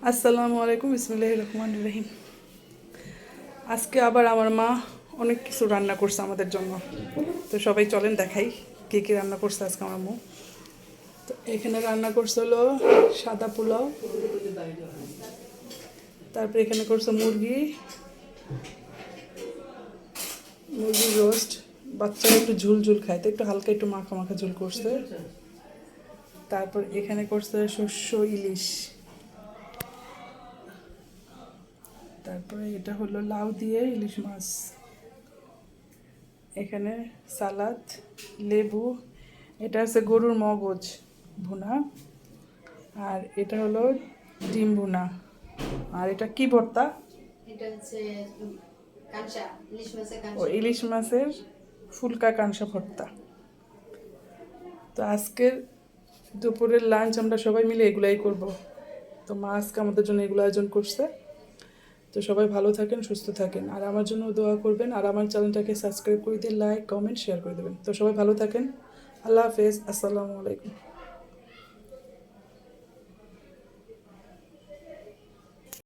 আসসালামু আলাইকুম, বিসমিল্লাহির রহমানির রহিম। আজকে আবার আমার মা অনেক কিছু রান্না করছে আমাদের জন্য। তো সবাই চলেন দেখাই কী কী রান্না করছে আজকে আমার মা। তো এখানে রান্না করছে হলো সাদা পোলাও, তারপরে এখানে করছে মুরগির রোস্ট। বাচ্চারা একটু ঝুল ঝুল খায়, তো একটু হালকা একটু মাখা মাখা ঝুল করছে। তারপর এখানে করছে শস্য ইলিশ। তারপরে এটা হলো লাউ দিয়ে ইলিশ মাছ। এখানে সালাদ, লেবু, এটা হচ্ছে গরুর মগজ ভুনা, আর এটা হলো ডিম ভুনা। আর এটা কি ভর্তা? এটা হচ্ছে কাঁচা ইলিশ মাছের ও কাঁচা। ইলিশ মাছের ফুলকা কাঁসা ভর্তা। তো আজকের দুপুরের লাঞ্চ আমরা সবাই মিলে এগুলাই করব। তো মা আজকে আমাদের জন্য এগুলো আয়োজন করছে। তো সবাই ভালো থাকেন, সুস্থ থাকেন, আর আমার জন্য দোয়া করবেন, আর আমার চ্যানেলটাকে সাবস্ক্রাইব করে দিয়ে লাইক কমেন্ট শেয়ার করে দেবেন। তো সবাই ভালো থাকেন। আল্লাহ হাফেজ, আসসালামু আলাইকুম।